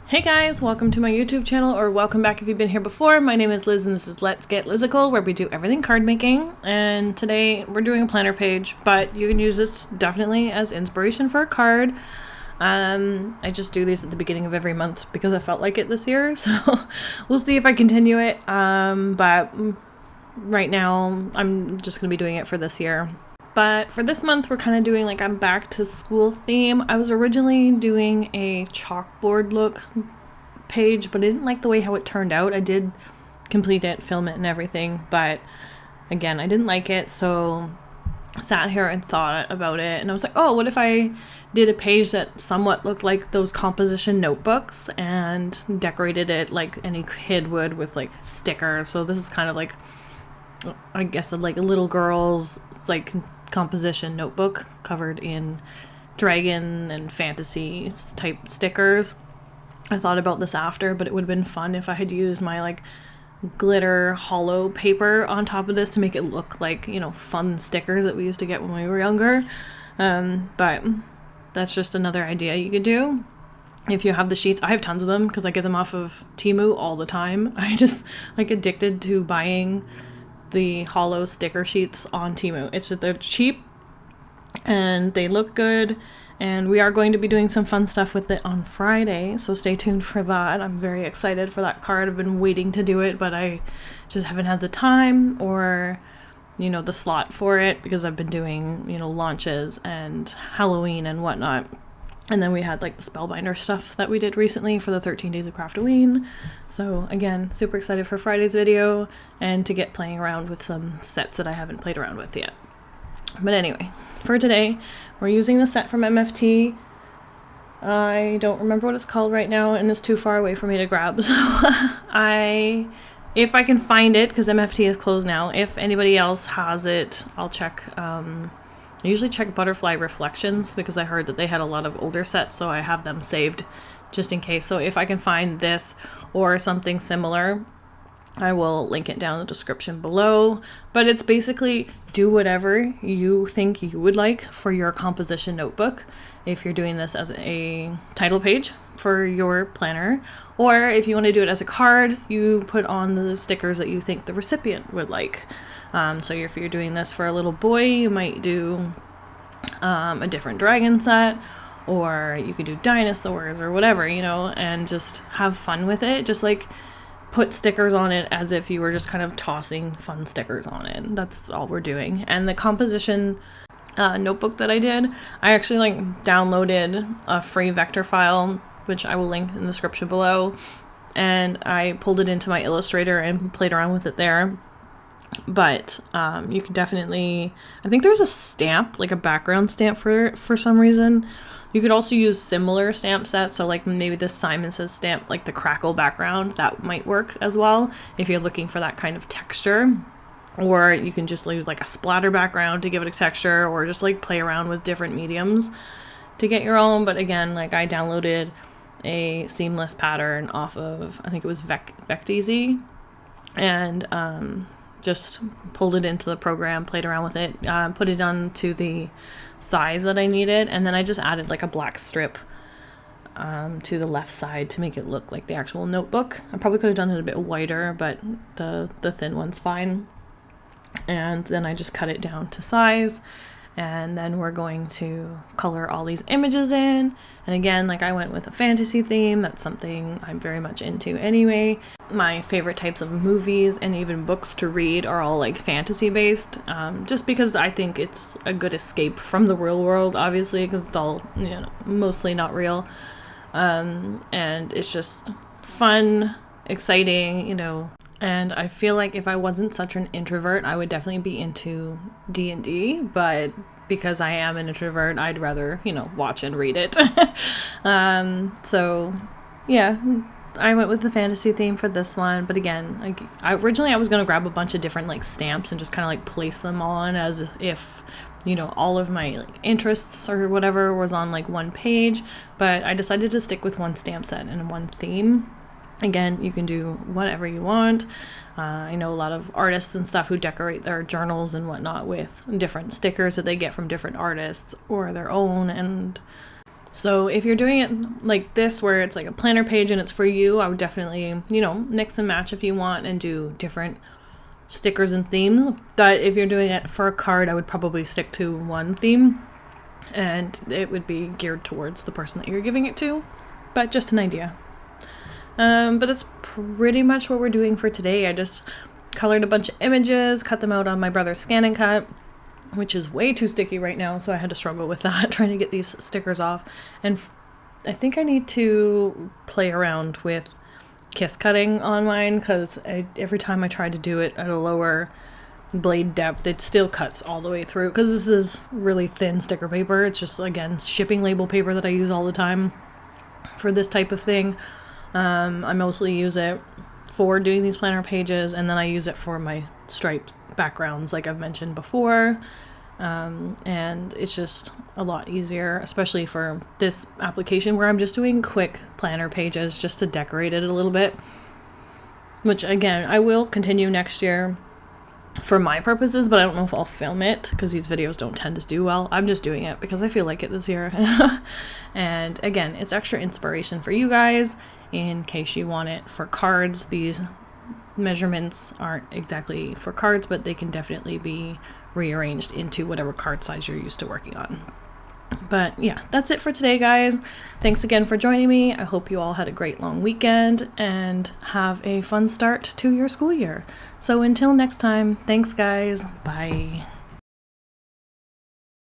Hey guys, welcome to my YouTube channel, or welcome back if you've been here before. My name is Liz and this is Let's Get Lizical, where we do everything card making. And today we're doing a planner page, but you can use this definitely as inspiration for a card. I just do these at the beginning of every month because I felt like it this year, so we'll see if I continue it. But right now I'm just going to be doing it for this year. But for this month, we're kind of doing like a back to school theme. I was originally doing a chalkboard look page, but I didn't like the way how it turned out. I did complete it, film it and everything, but again, I didn't like it. So I sat here and thought about it, and I was like, oh, what if I did a page that somewhat looked like those composition notebooks and decorated it like any kid would with like stickers. So this is kind of like, I guess, like a little girl's like composition notebook covered in dragon and fantasy type stickers. I thought about this after, but it would have been fun if I had used my like glitter hollow paper on top of this to make it look like, you know, fun stickers that we used to get when we were younger. But that's just another idea you could do. If you have the sheets, I have tons of them because I get them off of Temu all the time. I just like addicted to buying the hollow sticker sheets on Temu. It's that they're cheap and they look good, and we are going to be doing some fun stuff with it on Friday, so stay tuned for that. I'm very excited for that card. I've been waiting to do it, but I just haven't had the time or, you know, the slot for it because I've been doing, you know, launches and Halloween and whatnot. And then we had like the Spellbinder stuff that we did recently for the 13 Days of Craftoween. So again, super excited for Friday's video and to get playing around with some sets that I haven't played around with yet. But anyway, for today, we're using the set from MFT. I don't remember what it's called right now, and it's too far away for me to grab. So if I can find it, because MFT is closed now, if anybody else has it, I'll check. I usually check Butterfly Reflections because I heard that they had a lot of older sets, so I have them saved just in case. So if I can find this or something similar, I will link it down in the description below. But it's basically do whatever you think you would like for your composition notebook. If you're doing this as a title page for your planner, or if you want to do it as a card, you put on the stickers that you think the recipient would like. So if you're doing this for a little boy, you might do a different dragon set, or you could do dinosaurs or whatever, you know, and just have fun with it. Just like put stickers on it as if you were just kind of tossing fun stickers on it. That's all we're doing. And the composition notebook that I did, I actually like downloaded a free vector file, which I will link in the description below, and I pulled it into my Illustrator and played around with it there. But you can definitely, I think there's a stamp, like a background stamp for some reason. You could also use similar stamp sets, so like maybe this Simon Says stamp, like the crackle background, that might work as well if you're looking for that kind of texture. Or you can just use like a splatter background to give it a texture, or just like play around with different mediums to get your own. But again, like I downloaded a seamless pattern off of, I think it was Vecteezy, and just pulled it into the program, played around with it, put it onto the size that I needed, and then I just added like a black strip to the left side to make it look like the actual notebook. I probably could have done it a bit whiter, but the thin one's fine. And then I just cut it down to size, and then we're going to color all these images in. And again, like I went with a fantasy theme. That's something I'm very much into anyway. My favorite types of movies and even books to read are all like fantasy based, just because I think it's a good escape from the real world, obviously, because it's all, you know, mostly not real. And it's just fun, exciting, you know. And I feel like if I wasn't such an introvert, I would definitely be into D&D, but because I am an introvert, I'd rather, you know, watch and read it. So yeah, I went with the fantasy theme for this one. But again, like originally I was going to grab a bunch of different like stamps and just kind of like place them on as if, you know, all of my like interests or whatever was on like one page, but I decided to stick with one stamp set and one theme. Again, you can do whatever you want. I know a lot of artists and stuff who decorate their journals and whatnot with different stickers that they get from different artists or their own, and So if you're doing it like this, where it's like a planner page and it's for you, I would definitely, mix and match if you want and do different stickers and themes. But if you're doing it for a card, I would probably stick to one theme, and it would be geared towards the person that you're giving it to. But just an idea. But that's pretty much what we're doing for today. I just colored a bunch of images, cut them out on my brother's Scan and Cut, which is way too sticky right now, so I had to struggle with that, trying to get these stickers off. And I think I need to play around with kiss cutting on mine, because every time I try to do it at a lower blade depth, it still cuts all the way through, because this is really thin sticker paper. It's just, again, shipping label paper that I use all the time for this type of thing. I mostly use it for doing these planner pages, and then I use it for my striped backgrounds like I've mentioned before, and it's just a lot easier, especially for this application where I'm just doing quick planner pages just to decorate it a little bit, which again I will continue next year for my purposes, but I don't know if I'll film it because these videos don't tend to do well. I'm just doing it because I feel like it this year. And again, it's extra inspiration for you guys in case you want it for cards. These measurements aren't exactly for cards, but they can definitely be rearranged into whatever card size you're used to working on. But yeah, that's it for today, guys. Thanks again for joining me. I hope you all had a great long weekend and have a fun start to your school year. So until next time, thanks guys. Bye.